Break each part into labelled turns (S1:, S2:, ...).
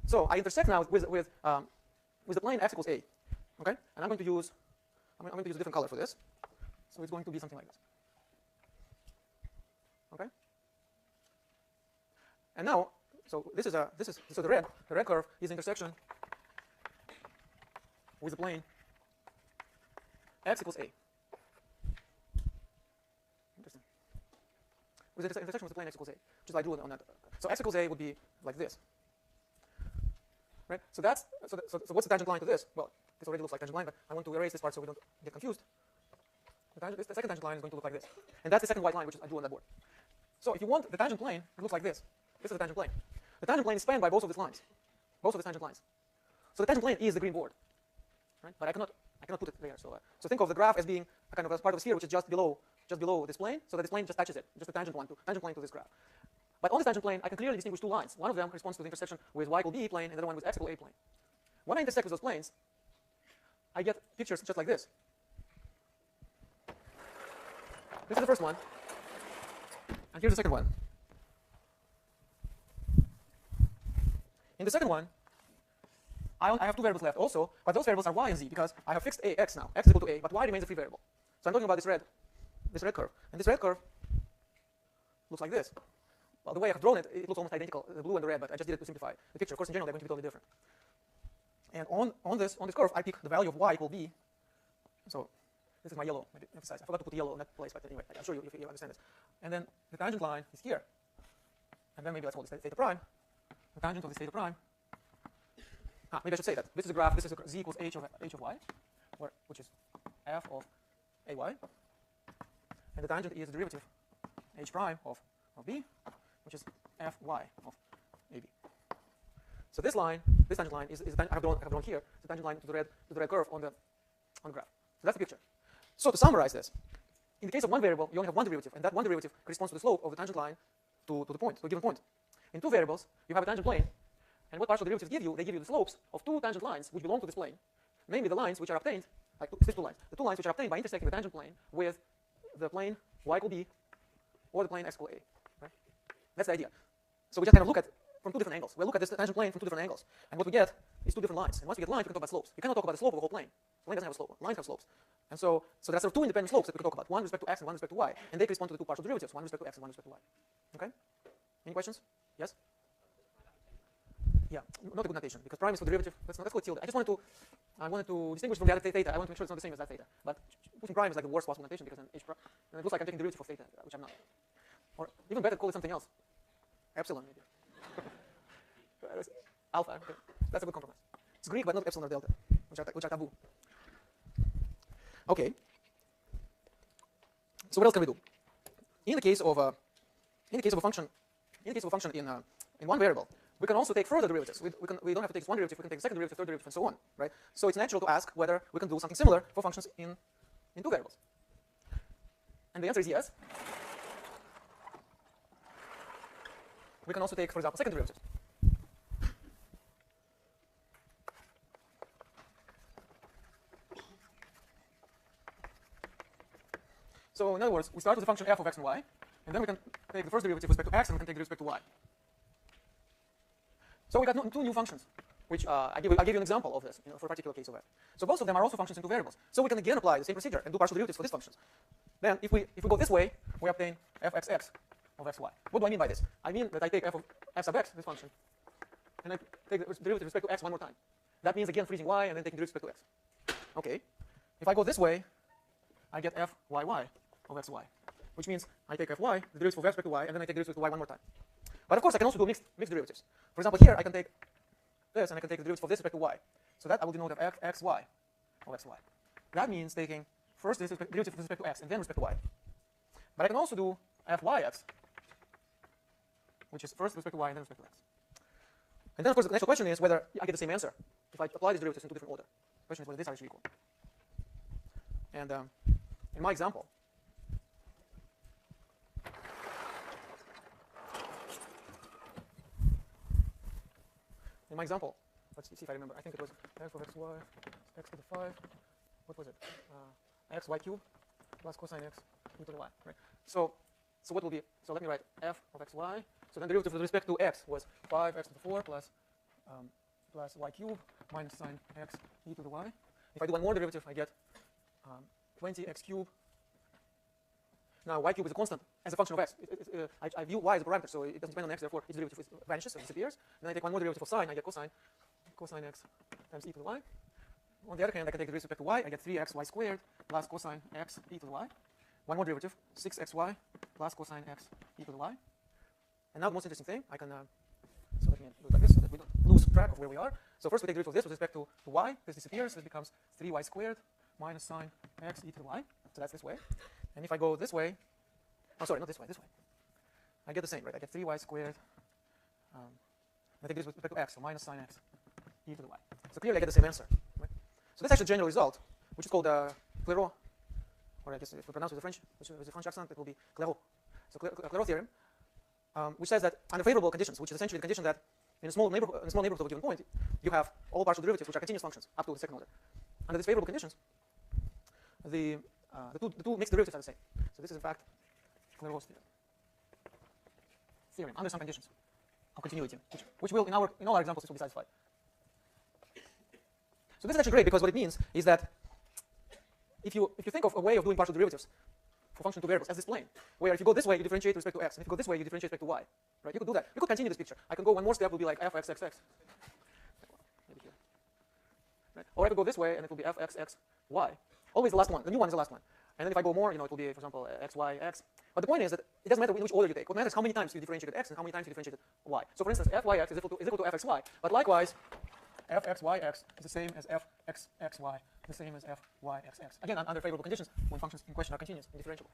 S1: So I intersect now with the plane x equals a, okay? And I'm going to use a different color for this. So it's going to be something like this, okay? And now, so the red curve is the intersection with the plane x equals a. Interesting. With the intersection with the plane x equals a, which is I drew on that. So x equals a would be like this, right? So what's the tangent line to this? Well, this already looks like tangent line, but I want to erase this part so we don't get confused. The second tangent line is going to look like this, and that's the second white line which I drew on that board. So if you want the tangent plane, it looks like this. This is the tangent plane. The tangent plane is spanned by both of these lines, both of these tangent lines. So the tangent plane is the green board, right? But I cannot put it there. So think of the graph as being a kind of as part of a sphere which is just below this plane, so that this plane just touches it, just a tangent plane to this graph. But on this tangent plane, I can clearly distinguish two lines. One of them corresponds to the intersection with y equal b plane, and the other one with x equal a plane. When I intersect with those planes, I get pictures just like this. This is the first one, and here's the second one. In the second one, I have two variables left also, but those variables are y and z because I have fixed x now. X is equal to a, but y remains a free variable. So I'm talking about this red curve, and this red curve looks like this. Well, the way I have drawn it, it looks almost identical, the blue and the red, but I just did it to simplify the picture. Of course, in general, they're going to be totally different. And on this curve, I pick the value of y equal b. So this is my yellow. Maybe emphasize. I forgot to put yellow in that place, but anyway, I'll show you if you understand this. And then the tangent line is here. And then maybe let's call this theta prime. The tangent of this theta prime. Maybe I should say that. This is a graph. This is z equals h of y, which is f of ay. And the tangent is the derivative h prime of b, which is fy of ab. So this tangent line is I have drawn here, the tangent line to the red curve on the graph. So that's the picture. So to summarize this, in the case of one variable, you only have one derivative, and that one derivative corresponds to the slope of the tangent line to a given point. In two variables, you have a tangent plane, and what partial derivatives give you? They give you the slopes of two tangent lines which belong to this plane, namely the lines which are obtained, like these two lines, the two lines which are obtained by intersecting the tangent plane with the plane y equal b or the plane x equal a. Right? That's the idea. So we just kind of look at from two different angles. We look at this tangent plane from two different angles, and what we get is two different lines. And once we get lines, we can talk about slopes. We cannot talk about the slope of the whole plane. The plane doesn't have a slope. Lines have slopes. And so there are sort of two independent slopes that we can talk about, one with respect to x and one with respect to y, and they correspond to the two partial derivatives, one with respect to x and one with respect to y. Okay? Any questions? Yes? Yeah, not a good notation, because prime is for derivative. Let's call it tilde. I wanted to distinguish from the other theta. I want to make sure it's not the same as that theta. But putting prime is like the worst possible notation, because then h prime, and it looks like I'm taking derivative of theta, which I'm not. Or even better, call it something else. Epsilon, maybe. Alpha. Okay. That's a good compromise. It's Greek, but not epsilon or delta, which are taboo. Okay. So what else can we do? In the case of a function in one variable, we can also take further derivatives. We don't have to take one derivative. We can take a second derivative, third derivative, and so on, right? So it's natural to ask whether we can do something similar for functions in two variables. And the answer is yes. We can also take, for example, second derivatives. So in other words, we start with the function f of x and y, and then we can take the first derivative with respect to x, and we can take the respect to y. So we got two new functions, which I'll give you an example of this, for a particular case of f. So both of them are also functions in two variables. So we can again apply the same procedure and do partial derivatives for these functions. Then if we go this way, we obtain fxx of xy. What do I mean by this? I mean that I take f of f sub x, this function, and I take the derivative with respect to x one more time. That means again freezing y and then taking the derivative with respect to x. Okay. If I go this way, I get fyy of xy, which means I take fy, the derivative of x with respect to y, and then I take the derivative with y one more time. But of course, I can also do mixed derivatives. For example, here I can take this, and I can take the derivative of this with respect to y. So that I will denote of xy of xy. That means taking first this derivative with respect to x, and then with respect to y. But I can also do fyx, which is first with respect to y, and then with respect to x. And then, of course, the next question is whether I get the same answer if I apply these derivatives in two different order. The question is whether these are actually equal. And in my example, let's see if I remember. I think it was f of xy, x to the 5. What was it? Xy cubed plus cosine x e to the y. Right. So what will be? So let me write f of xy. So then the derivative with respect to x was 5x to the 4 plus plus y cubed minus sine x e to the y. If I do one more derivative, I get 20x cubed. Now y cubed is a constant as a function of x. I view y as a parameter, so it doesn't depend on x, therefore its derivative vanishes, so it disappears. Then I take one more derivative of sine, I get cosine x times e to the y. On the other hand, I can take the derivative with respect to y, I get 3xy squared plus cosine x e to the y. One more derivative, 6xy plus cosine x e to the y. And now the most interesting thing, I can, so let me do it like this so that we don't lose track of where we are. So first we take the derivative of this with respect to y, this disappears, so it becomes 3y squared minus sine x e to the y. So that's this way. And if I go this way, oh sorry, not this way, this way. I get the same, right? I get 3y squared. I take this with respect to x, so minus sine x e to the y. So clearly I get the same answer. Right? So that's actually the general result, which is called Fr002, or I guess if we pronounce it with the French accent, it will be Clairaut. So Clairaut theorem, which says that under favorable conditions, which is essentially the condition that in a small neighborhood of a given point, you have all partial derivatives which are continuous functions up to the second order. Under these favorable conditions, the two mixed derivatives are the same. So this is in fact Clairaut's theorem under some conditions of continuity, which will in all our examples this will be satisfied. So this is actually great because what it means is that if you think of a way of doing partial derivatives for function two variables as this plane, where if you go this way you differentiate with respect to x, and if you go this way you differentiate with respect to y, right? You could do that. You could continue this picture. I can go one more step, will be like fxxx, maybe here, right? Or I could go this way and it will be fxxy. Always the last one. The new one is the last one. And then if I go more, it will be, for example, xyx. But the point is that it doesn't matter in which order you take. What matters is how many times you differentiated x and how many times you differentiated y. So for instance, fyx is equal to fxy. But likewise, fxyx is the same as fxxy, the same as fyxx. Again, under favorable conditions when functions in question are continuous and differentiable.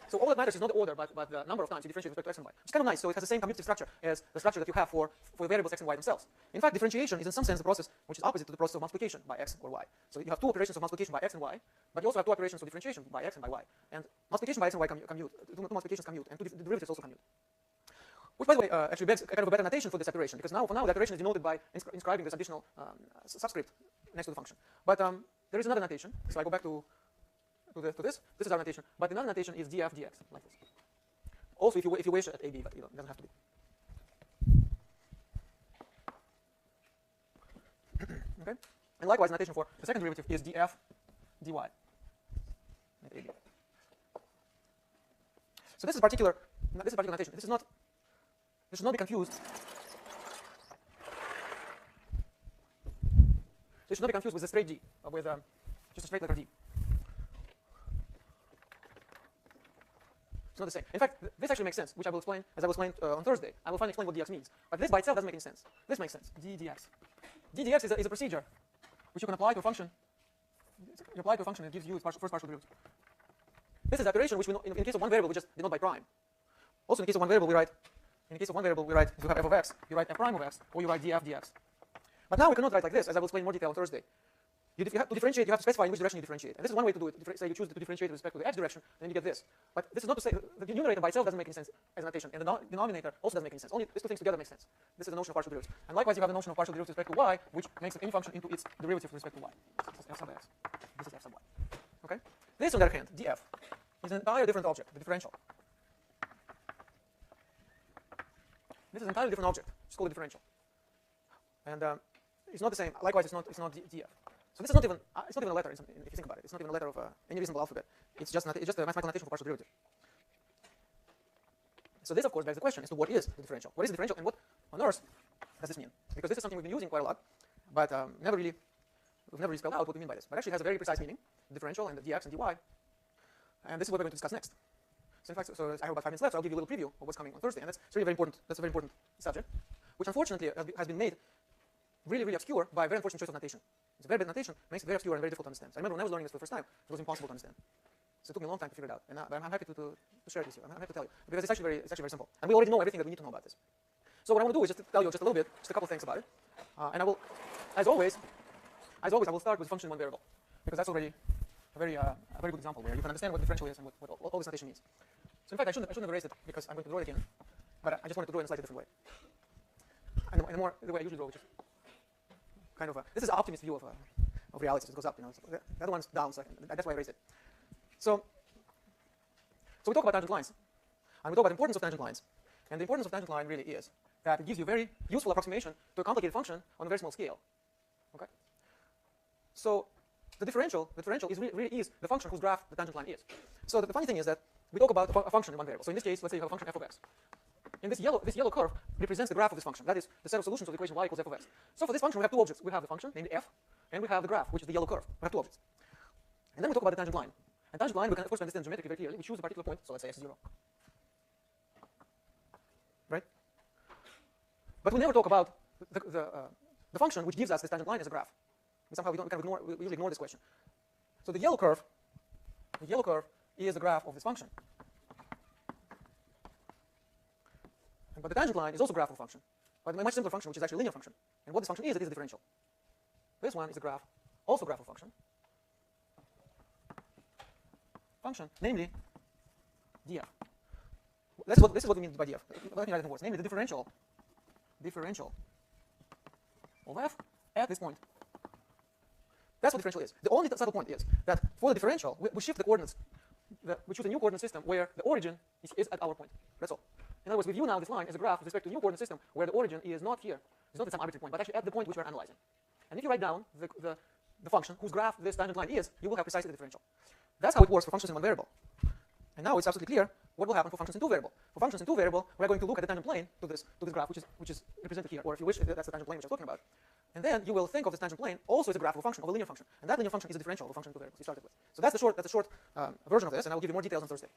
S1: So all that matters is not the order, but the number of times you differentiate with respect to x and y. It's kind of nice. So it has the same commutative structure as the structure that you have for the variables x and y themselves. In fact, differentiation is in some sense the process which is opposite to the process of multiplication by x or y. So you have two operations of multiplication by x and y, but you also have two operations of differentiation by x and by y. And multiplication by x and y commute. Two multiplications commute, and two derivatives also commute. Which, by the way, actually begs kind of a better notation for this operation, because for now the operation is denoted by inscribing this additional subscript next to the function. But there is another notation. So I go back to this. This is our notation. But another notation is df dx, like this. Also, if you wish at ab, but it doesn't have to be. Okay. And likewise, notation for the second derivative is df dy at ab. So this is particular notation. This should not be confused. This should not be confused with the straight d, with just a straight letter d. It's not the same. In fact, this actually makes sense, which I will explain as I will explain on Thursday. I will finally explain what dx means. But this by itself doesn't make any sense. This makes sense. d dx. d dx is a procedure which you can apply to a function. You apply to a function and it gives you its first partial derivative. This is the operation which we know, in case of one variable we just denote by prime. Also in case of one variable we write, if you have f of x, you write f prime of x, or you write df dx. But now we cannot write like this, as I will explain in more detail on Thursday. You have to differentiate, you have to specify in which direction you differentiate. And this is one way to do it. Say you choose to differentiate with respect to the x direction, then you get this. But this is not to say, the numerator by itself doesn't make any sense as a notation, and the denominator also doesn't make any sense. Only these two things together make sense. This is the notion of partial derivatives. And likewise, you have the notion of partial derivatives with respect to y, which makes any function into its derivative with respect to y. This is f sub x. This is f sub y. Okay? This, on the other hand, df, is an entirely different object, the differential. This is an entirely different object. It's called a differential. And it's not the same. Likewise, it's not df. So this is not even a letter. If you think about it, it's not even a letter of any reasonable alphabet. It's just a mathematical notation for partial derivative. So this, of course, begs the question as to what is the differential. What is the differential, and what on earth does this mean? Because this is something we've been using quite a lot, but we've never really spelled out what we mean by this. But actually, it has a very precise meaning: the differential and the dx and dy. And this is what we're going to discuss next. So in fact, so I have about 5 minutes left. So I'll give you a little preview of what's coming on Thursday, and that's really very important. That's a very important subject, which unfortunately has been made really, really obscure by a very unfortunate choice of notation. It's a very bad notation, makes it very obscure and very difficult to understand. So I remember when I was learning this for the first time, it was impossible to understand. So it took me a long time to figure it out, and I'm happy to share it with you. I'm happy to tell you because it's actually very simple, and we already know everything that we need to know about this. So what I want to do is just to tell you just a little bit, just a couple of things about it, and I will, as always, I will start with function in one variable because that's already a very good example where you can understand what differential is and what all this notation means. So in fact, I shouldn't have erased it because I'm going to draw it again, but I just wanted to draw it in a slightly different way. And the way I usually draw, which is kind of this is an optimist view of reality. So it goes up, So the other one's down, so that's why I raised it. So we talk about tangent lines, and we talk about the importance of tangent lines. And the importance of tangent line really is that it gives you a very useful approximation to a complicated function on a very small scale. Okay? So the differential is really is the function whose graph the tangent line is. So the funny thing is that we talk about a function in one variable. So in this case, let's say you have a function f of x. And this yellow curve represents the graph of this function. That is the set of solutions of the equation y equals f of x. So for this function, we have two objects. We have the function, namely f, and we have the graph, which is the yellow curve. We have two objects. And then we talk about the tangent line. And tangent line, we can of course understand geometrically very clearly. We choose a particular point, so let's say x is 0. Right? But we never talk about the function which gives us this tangent line as a graph. Somehow we usually ignore this question. So the yellow curve is the graph of this function. But the tangent line is also a graph of a function, but a much simpler function, which is actually a linear function. And what this function is, it is a differential. This one is a graph, also a graph of a function, namely df. This is what we mean by df. Let me write it in words. Namely the differential of f at this point. That's what differential is. The only subtle point is that for the differential, we shift the coordinates. We choose a new coordinate system where the origin is at our point. That's all. In other words, we view now this line as a graph with respect to a new coordinate system where the origin is not here. It's not at some arbitrary point, but actually at the point which we're analyzing. And if you write down the function whose graph this tangent line is, you will have precisely the differential. That's how it works for functions in one variable. And now it's absolutely clear what will happen for functions in two variable. For functions in two variable, we're going to look at the tangent plane to this graph, which is represented here, or if you wish, that's the tangent plane which I'm talking about. And then you will think of this tangent plane also as a graph of a function, of a linear function. And that linear function is a differential of a function in two variables you started with. So that's the short version of this, and I will give you more details on Thursday.